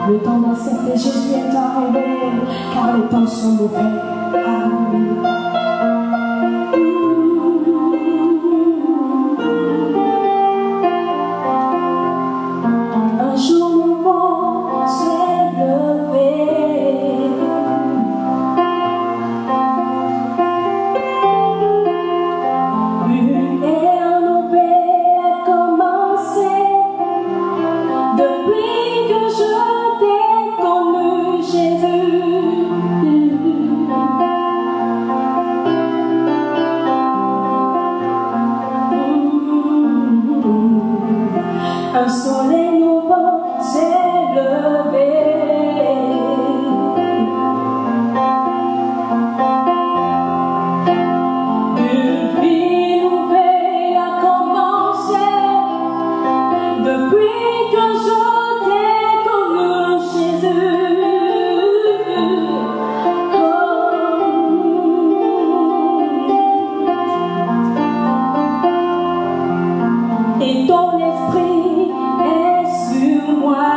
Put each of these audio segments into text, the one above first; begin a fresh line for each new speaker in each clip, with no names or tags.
Le temps d'accepter Jésus est arrivé, car les temps sont mauvais. Alléluia. Un jour le vent s'est levé, une ère nouvelle a commencé. Depuis que je t'ai connu, Jésus, un soleil nouveau s'est levé. Une vie nouvelle a commencé. Depuis que je t'ai connu, Jésus, et ton esprit est sur moi.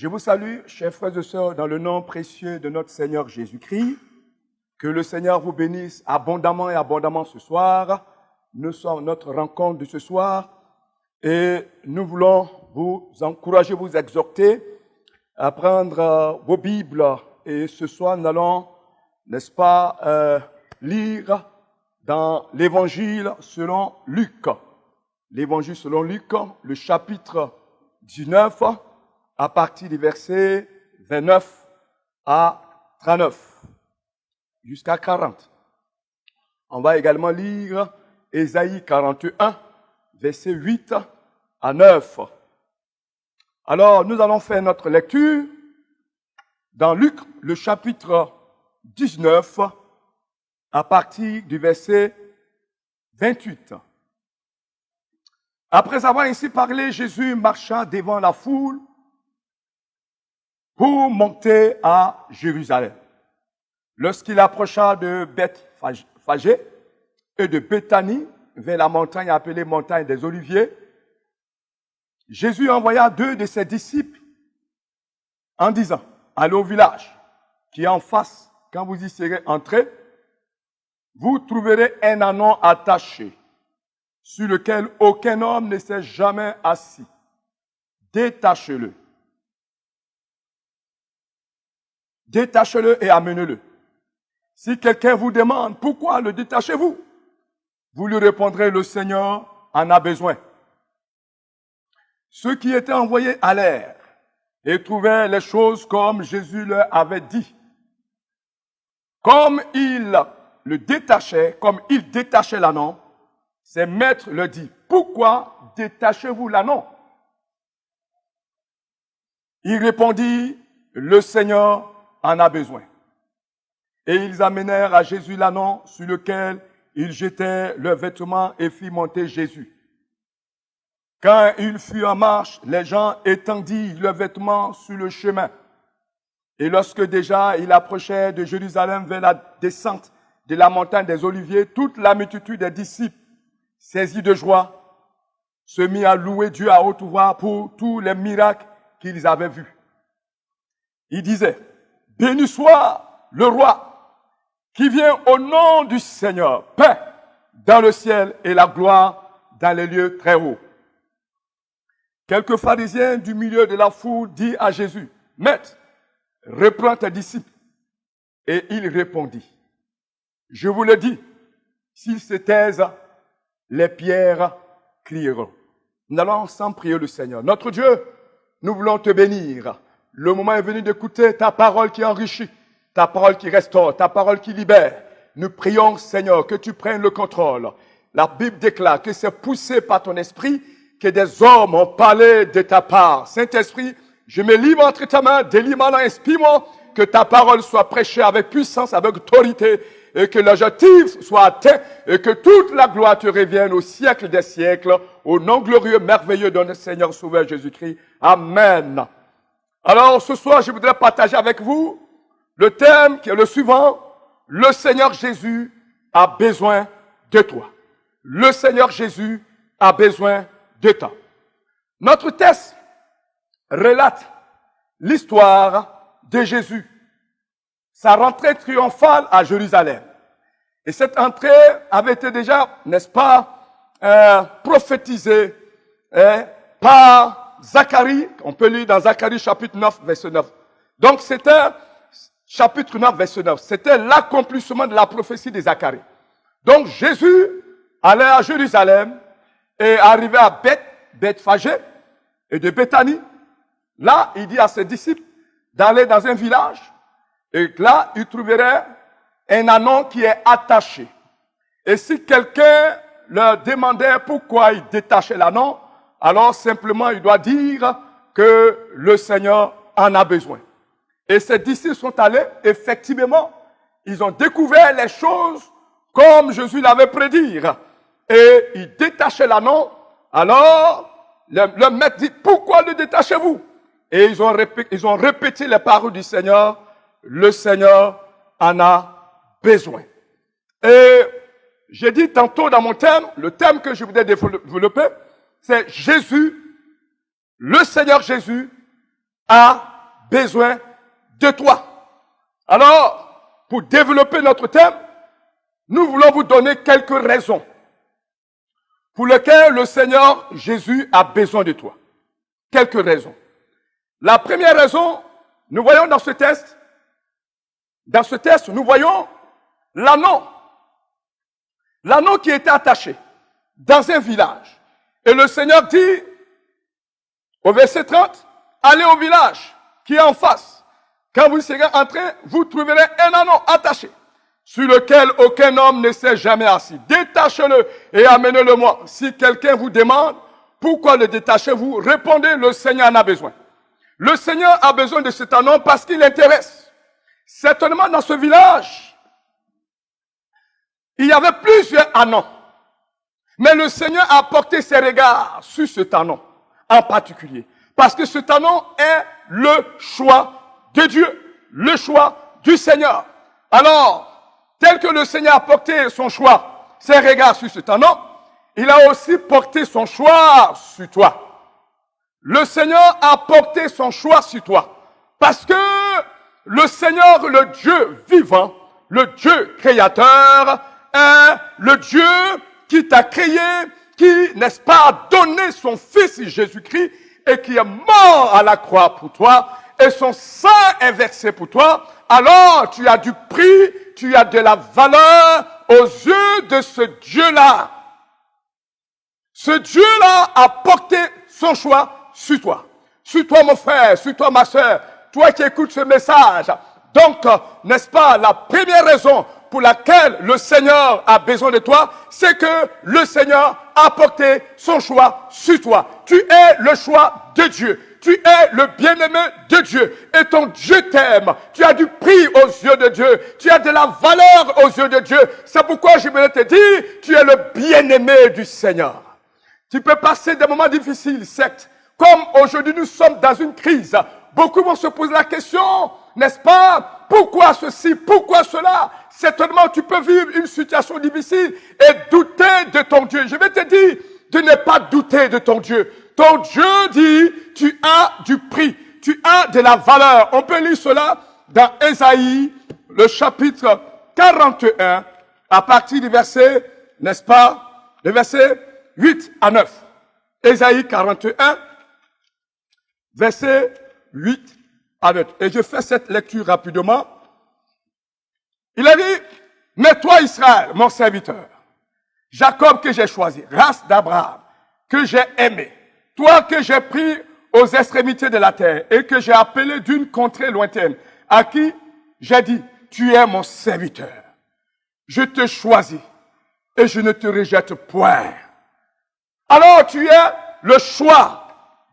Je vous salue, chers frères et sœurs, dans le nom précieux de notre Seigneur Jésus-Christ. Que le Seigneur vous bénisse abondamment et abondamment ce soir. Nous sommes notre rencontre de ce soir et nous voulons vous encourager, vous exhorter à prendre vos Bibles. Et ce soir, nous allons, n'est-ce pas, lire dans l'Évangile selon Luc. L'Évangile selon Luc, le chapitre 19, à partir du verset 29 à 39, jusqu'à 40. On va également lire Ésaïe 41, verset 8 à 9. Alors, nous allons faire notre lecture dans Luc, le chapitre 19, à partir du verset 28. Après avoir ainsi parlé, Jésus marcha devant la foule pour monter à Jérusalem. Lorsqu'il approcha de Bethphagée et de Béthanie, vers la montagne appelée montagne des Oliviers, Jésus envoya 2 de ses disciples en disant, allez au village qui est en face, quand vous y serez entrés, vous trouverez un ânon attaché, sur lequel aucun homme ne s'est jamais assis. Détachez-le. Détachez-le et amenez-le. Si quelqu'un vous demande pourquoi le détachez-vous, vous lui répondrez, le Seigneur en a besoin. Ceux qui étaient envoyés allèrent et trouvèrent les choses comme Jésus leur avait dit. Comme il le détachait, comme il détachait l'ânon, ses maîtres leur dit, pourquoi détachez-vous l'ânon? Il répondit, le Seigneur en a besoin. Et ils amenèrent à Jésus l'ânon sur lequel ils jetaient leurs vêtements et firent monter Jésus. Quand il fut en marche, les gens étendirent leurs vêtements sur le chemin. Et lorsque déjà il approchait de Jérusalem vers la descente de la montagne des Oliviers, toute la multitude des disciples, saisis de joie, se mit à louer Dieu à haute voix pour tous les miracles qu'ils avaient vus. Ils disaient, béni soit le roi qui vient au nom du Seigneur, paix dans le ciel et la gloire dans les lieux très hauts. Quelques pharisiens du milieu de la foule dirent à Jésus, Maître, reprends tes disciples. Et il répondit, je vous le dis, s'ils se taisent, les pierres crieront. Nous allons ensemble prier le Seigneur. Notre Dieu, nous voulons te bénir. Le moment est venu d'écouter ta parole qui enrichit, ta parole qui restaure, ta parole qui libère. Nous prions, Seigneur, que tu prennes le contrôle. La Bible déclare que c'est poussé par ton esprit que des hommes ont parlé de ta part. Saint-Esprit, je me livre entre ta main, délivre-moi, inspire-moi, que ta parole soit prêchée avec puissance, avec autorité, et que l'objectif soit atteint, et que toute la gloire te revienne au siècle des siècles, au nom glorieux, merveilleux de notre Seigneur Sauveur Jésus-Christ. Amen. Alors, ce soir, je voudrais partager avec vous le thème qui est le suivant. Le Seigneur Jésus a besoin de toi. Le Seigneur Jésus a besoin de toi. Notre texte relate l'histoire de Jésus, sa rentrée triomphale à Jérusalem. Et cette entrée avait été déjà, n'est-ce pas, prophétisée par Zacharie. On peut lire dans Zacharie chapitre 9, verset 9. Donc c'était chapitre 9, verset 9. C'était l'accomplissement de la prophétie de Zacharie. Donc Jésus allait à Jérusalem et arrivé à Bethphagée et de Béthanie. Là, il dit à ses disciples d'aller dans un village et là, il trouverait un ânon qui est attaché. Et si quelqu'un leur demandait pourquoi il détachait l'ânon, alors simplement il doit dire que le Seigneur en a besoin. Et ces disciples sont allés, effectivement, ils ont découvert les choses comme Jésus l'avait prédit. Et ils détachaient l'ânon. Alors, le maître dit, pourquoi le détachez-vous? Et ils ont répété les paroles du Seigneur. Le Seigneur en a besoin. Et j'ai dit tantôt dans mon thème, le thème que je voudrais développer, c'est Jésus, le Seigneur Jésus a besoin de toi. Alors, pour développer notre thème, nous voulons vous donner quelques raisons pour lesquelles le Seigneur Jésus a besoin de toi. Quelques raisons. La première raison, nous voyons dans ce texte, nous voyons l'anneau. L'anneau qui était attaché dans un village. Et le Seigneur dit, au verset 30, allez au village qui est en face. Quand vous serez entré, vous trouverez un anneau attaché, sur lequel aucun homme ne s'est jamais assis. Détachez-le et amenez-le moi. Si quelqu'un vous demande, pourquoi le détachez-vous? Répondez, le Seigneur en a besoin. Le Seigneur a besoin de cet anneau parce qu'il l'intéresse. Certainement dans ce village, il y avait plusieurs anneaux. Mais le Seigneur a porté ses regards sur cet anneau en particulier. Parce que cet anneau est le choix de Dieu, le choix du Seigneur. Alors, tel que le Seigneur a porté son choix, ses regards sur cet anneau, il a aussi porté son choix sur toi. Le Seigneur a porté son choix sur toi. Parce que le Seigneur, le Dieu vivant, le Dieu créateur, est le Dieu qui t'a créé, qui, n'est-ce pas, a donné son Fils Jésus-Christ et qui est mort à la croix pour toi et son sang est versé pour toi. Alors, tu as du prix, tu as de la valeur aux yeux de ce Dieu-là. Ce Dieu-là a porté son choix sur toi. Sur toi, mon frère, sur toi, ma soeur, toi qui écoutes ce message. Donc, n'est-ce pas, la première raison pour laquelle le Seigneur a besoin de toi, c'est que le Seigneur a porté son choix sur toi. Tu es le choix de Dieu. Tu es le bien-aimé de Dieu. Et ton Dieu t'aime. Tu as du prix aux yeux de Dieu. Tu as de la valeur aux yeux de Dieu. C'est pourquoi je voulais te dire, tu es le bien-aimé du Seigneur. Tu peux passer des moments difficiles, certes. Comme aujourd'hui nous sommes dans une crise. Beaucoup vont se poser la question, n'est-ce pas? Pourquoi ceci? Pourquoi cela? Certainement, tu peux vivre une situation difficile et douter de ton Dieu. Je vais te dire de ne pas douter de ton Dieu. Ton Dieu dit, tu as du prix, tu as de la valeur. On peut lire cela dans Ésaïe, le chapitre 41, à partir du verset, n'est-ce pas, le verset 8 à 9. Ésaïe 41, verset 8 à 9. Et je fais cette lecture rapidement. Il a dit, mais toi Israël, mon serviteur, Jacob que j'ai choisi, race d'Abraham, que j'ai aimé, toi que j'ai pris aux extrémités de la terre et que j'ai appelé d'une contrée lointaine, à qui j'ai dit, tu es mon serviteur. Je te choisis et je ne te rejette point. Alors tu es le choix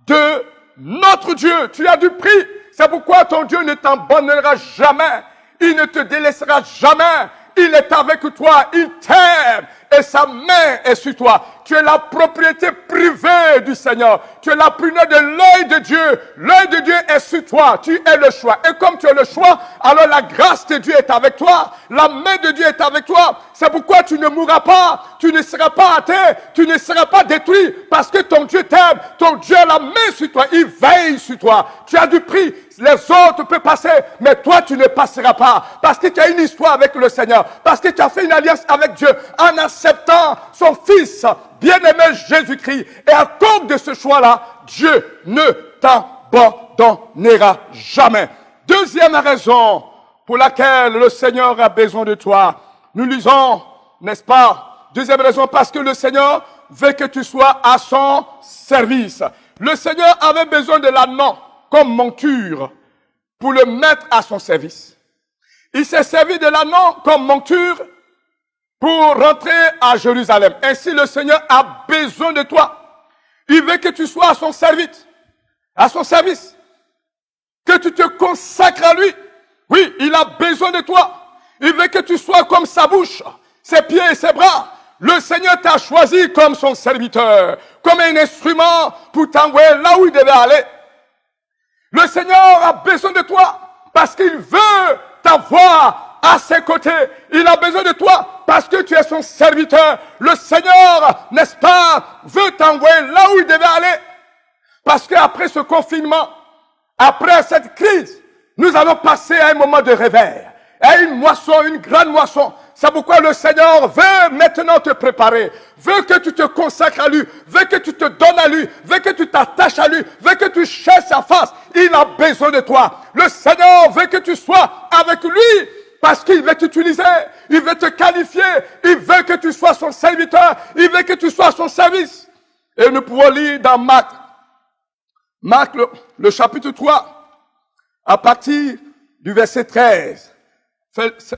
de notre Dieu. Tu as du prix. C'est pourquoi ton Dieu ne t'abandonnera jamais. Il ne te délaissera jamais. Il est avec toi. Il t'aime. Et sa main est sur toi. Tu es la propriété privée du Seigneur. Tu es la prunelle de l'œil de Dieu. L'œil de Dieu est sur toi. Tu es le choix. Et comme tu es le choix, alors la grâce de Dieu est avec toi. La main de Dieu est avec toi. C'est pourquoi tu ne mourras pas. Tu ne seras pas atteint. Tu ne seras pas détruit. Parce que ton Dieu t'aime. Ton Dieu a la main sur toi. Il veille sur toi. Tu as du prix. Les autres peuvent passer, mais toi tu ne passeras pas. Parce que tu as une histoire avec le Seigneur. Parce que tu as fait une alliance avec Dieu en acceptant son Fils bien-aimé Jésus-Christ. Et à cause de ce choix-là, Dieu ne t'abandonnera jamais. Deuxième raison pour laquelle le Seigneur a besoin de toi. Nous lisons, n'est-ce pas? Deuxième raison, parce que le Seigneur veut que tu sois à son service. Le Seigneur avait besoin de l'anneau comme monture pour le mettre à son service. Il s'est servi de l'anneau comme monture pour rentrer à Jérusalem. Ainsi, le Seigneur a besoin de toi. Il veut que tu sois à son service. À son service. Que tu te consacres à lui. Oui, il a besoin de toi. Il veut que tu sois comme sa bouche, ses pieds et ses bras. Le Seigneur t'a choisi comme son serviteur, comme un instrument pour t'envoyer là où il devait aller. Le Seigneur a besoin de toi parce qu'il veut t'avoir à ses côtés. Il a besoin de toi parce que tu es son serviteur. Le Seigneur, n'est-ce pas, veut t'envoyer là où il devait aller. Parce qu'après ce confinement, Après cette crise, nous allons passer à un moment de réveil, à une moisson, une grande moisson. C'est pourquoi le Seigneur veut maintenant te préparer, veut que tu te consacres à lui, veut que tu te donnes à lui, veut que tu t'attaches à lui, veut que tu cherches sa face. Il a besoin de toi. Le Seigneur veut que tu sois avec lui parce qu'il veut t'utiliser, il veut te qualifier, il veut que tu sois son serviteur, il veut que tu sois à son service. Et nous pouvons lire dans Marc le chapitre 3, à partir du verset 13.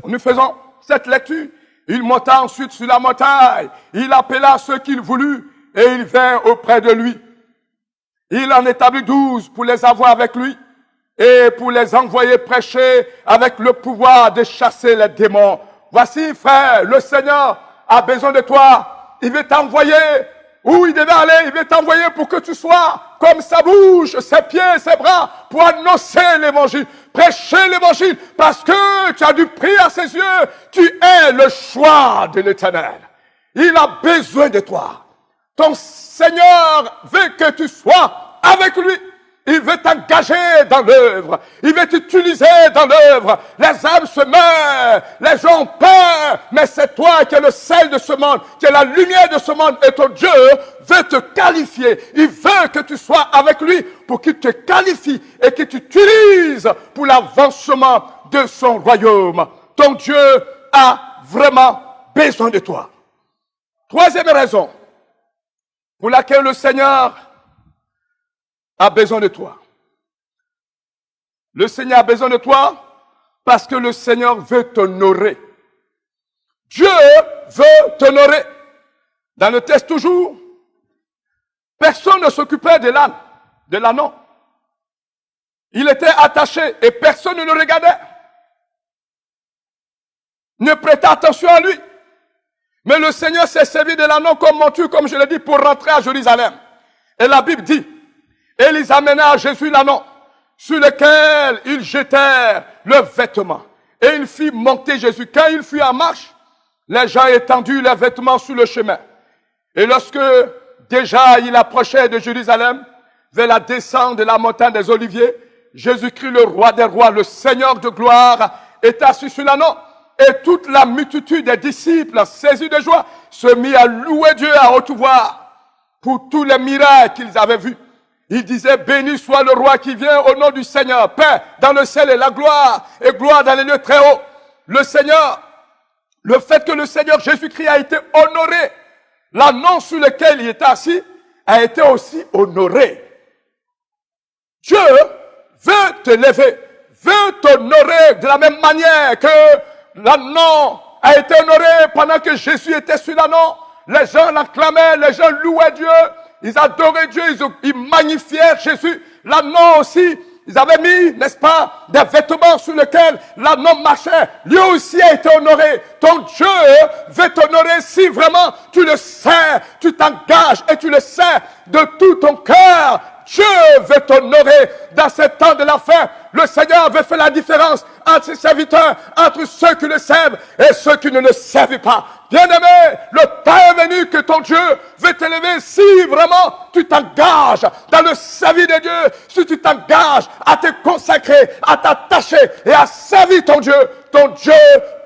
Nous faisons cette lecture. Il monta ensuite sur la montagne. Il appela ceux qu'il voulut et il vint auprès de lui. Il en établit 12 pour les avoir avec lui et pour les envoyer prêcher avec le pouvoir de chasser les démons. Voici, frère, le Seigneur a besoin de toi. Il veut t'envoyer où il devait aller. Il veut t'envoyer pour que tu sois comme sa bouche, ses pieds, ses bras, pour annoncer l'évangile, prêcher l'évangile, parce que tu as du prix à ses yeux. Tu es le choix de l'Éternel. Il a besoin de toi. Ton Seigneur veut que tu sois avec lui. Il veut t'engager dans l'œuvre. Il veut t'utiliser dans l'œuvre. Les âmes se meurent. Les gens ont peur. Mais c'est toi qui es le sel de ce monde, qui es la lumière de ce monde. Et ton Dieu veut te qualifier. Il veut que tu sois avec lui pour qu'il te qualifie et qu'il t'utilise pour l'avancement de son royaume. Ton Dieu a vraiment besoin de toi. Troisième raison pour laquelle le Seigneur a besoin de toi. Le Seigneur a besoin de toi parce que le Seigneur veut t'honorer. Dieu veut t'honorer. Dans le texte toujours, personne ne s'occupait de l'âne, de l'ânon. Il était attaché et personne ne le regardait. Ne prêtait attention à lui. Mais le Seigneur s'est servi de l'ânon comme monture, comme je l'ai dit, pour rentrer à Jérusalem. Et la Bible dit, et ils amenèrent à Jésus l'ânon, sur lequel ils jetèrent le vêtement. Et il fit monter Jésus. Quand il fut en marche, les gens étendurent leurs vêtements sur le chemin. Et lorsque déjà il approchait de Jérusalem, vers la descente de la montagne des Oliviers, Jésus-Christ, le roi des rois, le Seigneur de gloire, était assis sur l'ânon. Et toute la multitude des disciples, saisis de joie, se mit à louer Dieu à haute voix pour tous les miracles qu'ils avaient vus. Il disait, béni soit le roi qui vient au nom du Seigneur. Paix dans le ciel et la gloire, et gloire dans les lieux très hauts. Le Seigneur, le fait que le Seigneur Jésus-Christ a été honoré, l'ânon sur lequel il était assis, a été aussi honoré. Dieu veut te lever, veut t'honorer de la même manière que l'ânon a été honoré pendant que Jésus était sur l'ânon. Les gens l'acclamaient, les gens louaient Dieu. Ils adoraient Dieu, ils magnifiaient Jésus. L'ânon aussi, ils avaient mis, n'est-ce pas, des vêtements sur lesquels l'ânon marchait. Lui aussi a été honoré. Ton Dieu veut t'honorer si vraiment tu le sais, tu t'engages et tu le sais de tout ton cœur. Dieu veut t'honorer dans ce temps de la fin. Le Seigneur veut faire la différence entre ses serviteurs, entre ceux qui le servent et ceux qui ne le servent pas. Bien-aimé, le temps est venu que ton Dieu veut t'élever si vraiment tu t'engages dans le service de Dieu, si tu t'engages à te consacrer, à t'attacher et à servir ton Dieu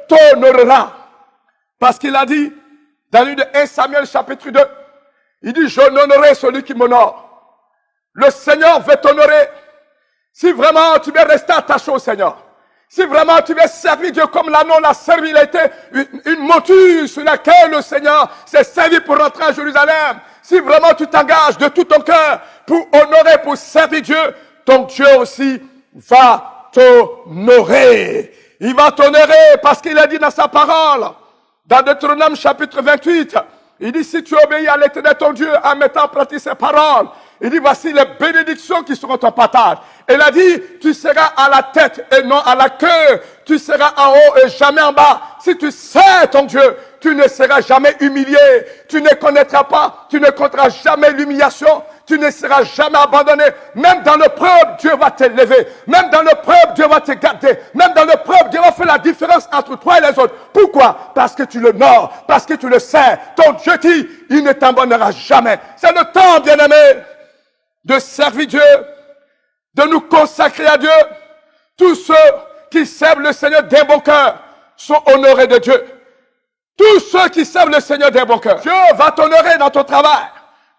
t'honorera. Parce qu'il a dit, dans l'une de 1 Samuel chapitre 2, il dit, j'honorerai celui qui m'honore. Le Seigneur veut t'honorer. Si vraiment tu veux rester attaché au Seigneur, si vraiment tu veux servir Dieu comme l'ânon l'a servi, il a été une monture sur laquelle le Seigneur s'est servi pour rentrer à Jérusalem. Si vraiment tu t'engages de tout ton cœur pour honorer, pour servir Dieu, ton Dieu aussi va t'honorer. Il va t'honorer parce qu'il a dit dans sa parole, dans Deutéronome chapitre 28, il dit si tu obéis à l'Éternel ton Dieu en mettant en pratique ses paroles, il dit voici les bénédictions qui seront ton partage. Il a dit tu seras à la tête et non à la queue. Tu seras en haut et jamais en bas. Si tu sais ton Dieu, tu ne seras jamais humilié. Tu ne connaîtras pas, tu ne connaîtras jamais l'humiliation. Tu ne seras jamais abandonné. Même dans l'épreuve, Dieu va t'élever. Même dans l'épreuve, Dieu va te garder. Même dans l'épreuve, Dieu va faire la différence entre toi et les autres. Pourquoi? Parce que tu l'honores, parce que tu le sais. Ton Dieu dit, il ne t'abandonnera jamais. C'est le temps, bien-aimé, de servir Dieu, de nous consacrer à Dieu. Tous ceux qui servent le Seigneur d'un bon cœur sont honorés de Dieu. Tous ceux qui servent le Seigneur d'un bon cœur. Dieu va t'honorer dans ton travail.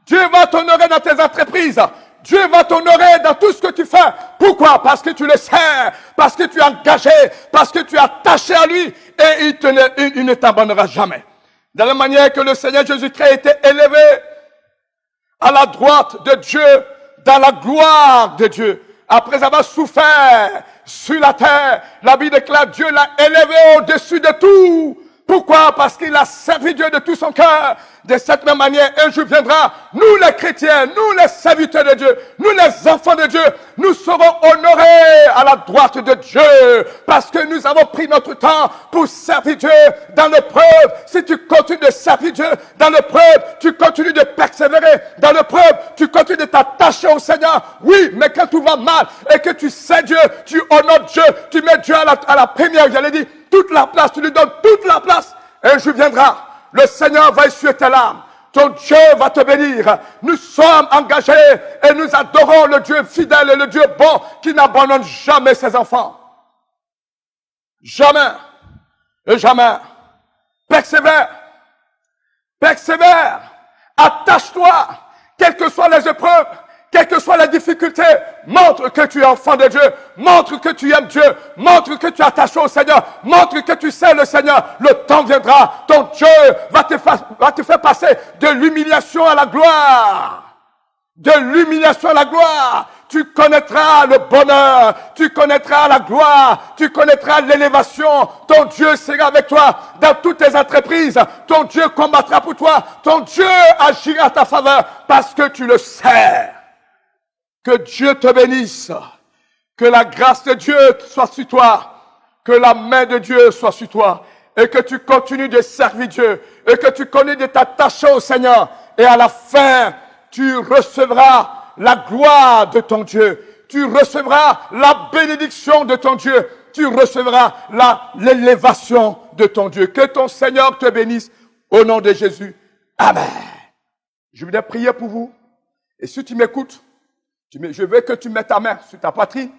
Dieu va t'honorer dans tes entreprises. Dieu va t'honorer dans tout ce que tu fais. Pourquoi? Parce que tu le sers, parce que tu es engagé, parce que tu es attaché à lui et il ne t'abandonnera jamais. De la manière que le Seigneur Jésus-Christ a été élevé à la droite de Dieu, dans la gloire de Dieu, après avoir souffert sur la terre, la Bible déclare Dieu l'a élevé au-dessus de tout. Pourquoi? Parce qu'il a servi Dieu de tout son cœur. De cette même manière, un jour viendra, nous les chrétiens, nous les serviteurs de Dieu, nous les enfants de Dieu, nous serons honorés à la droite de Dieu, parce que nous avons pris notre temps pour servir Dieu dans l'épreuve. Si tu continues de servir Dieu dans l'épreuve, tu continues de persévérer dans l'épreuve, tu continues de t'attacher au Seigneur. Oui, mais quand tout va mal et que tu sais Dieu, tu honores Dieu, tu mets Dieu à la première, j'allais dire, toute la place, tu lui donnes toute la place. Un jour viendra, le Seigneur va essuyer tes larmes. Ton Dieu va te bénir. Nous sommes engagés et nous adorons le Dieu fidèle et le Dieu bon qui n'abandonne jamais ses enfants. Jamais et jamais. Persévère. Persévère. Attache-toi. Quelles que soient les épreuves, quelles que soient les difficultés, montre que tu es enfant de Dieu, montre que tu aimes Dieu, montre que tu es attaché au Seigneur, montre que tu sais le Seigneur. Le temps viendra, ton Dieu va te faire passer de l'humiliation à la gloire. De l'humiliation à la gloire. Tu connaîtras le bonheur, tu connaîtras la gloire, tu connaîtras l'élévation. Ton Dieu sera avec toi dans toutes tes entreprises. Ton Dieu combattra pour toi. Ton Dieu agira à ta faveur parce que tu le sais. Que Dieu te bénisse. Que la grâce de Dieu soit sur toi. Que la main de Dieu soit sur toi. Et que tu continues de servir Dieu. Et que tu continues de t'attacher au Seigneur. Et à la fin, tu recevras la gloire de ton Dieu. Tu recevras la bénédiction de ton Dieu. Tu recevras l'élévation de ton Dieu. Que ton Seigneur te bénisse au nom de Jésus. Amen. Je voudrais prier pour vous. Et si tu m'écoutes, je veux que tu mettes ta main sur ta poitrine.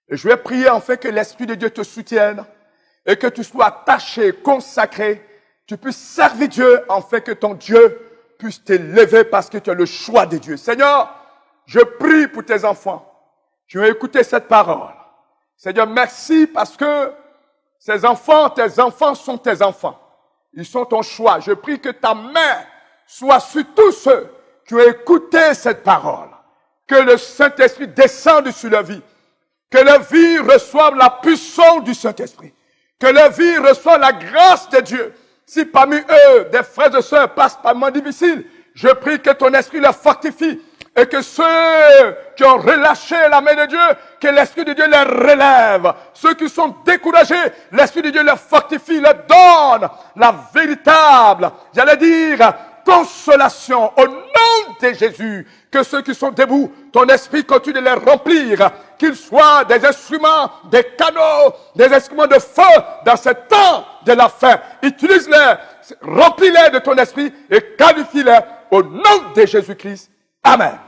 Et je vais prier en fait que l'Esprit de Dieu te soutienne. Et que tu sois attaché, consacré. Tu puisses servir Dieu en fait que ton Dieu puisse t'élever parce que tu as le choix de Dieu. Seigneur, je prie pour tes enfants. Je vais écouter cette parole. Seigneur, merci parce que tes enfants sont tes enfants. Ils sont ton choix. Je prie que ta main soit sur tous ceux qui ont écouté cette parole. Que le Saint-Esprit descende sur leur vie. Que leur vie reçoive la puissance du Saint-Esprit. Que leur vie reçoive la grâce de Dieu. Si parmi eux, des frères et sœurs passent par moments difficiles, je prie que ton esprit les fortifie et que ceux qui ont relâché la main de Dieu, que l'Esprit de Dieu les relève. Ceux qui sont découragés, l'Esprit de Dieu les fortifie, les donne la véritable, j'allais dire, consolation au nom de Jésus. Que ceux qui sont debout, ton esprit continue de les remplir, qu'ils soient des instruments, des canaux, des instruments de feu dans ce temps de la fin. Utilise-les, remplis-les de ton esprit et qualifie-les au nom de Jésus-Christ. Amen.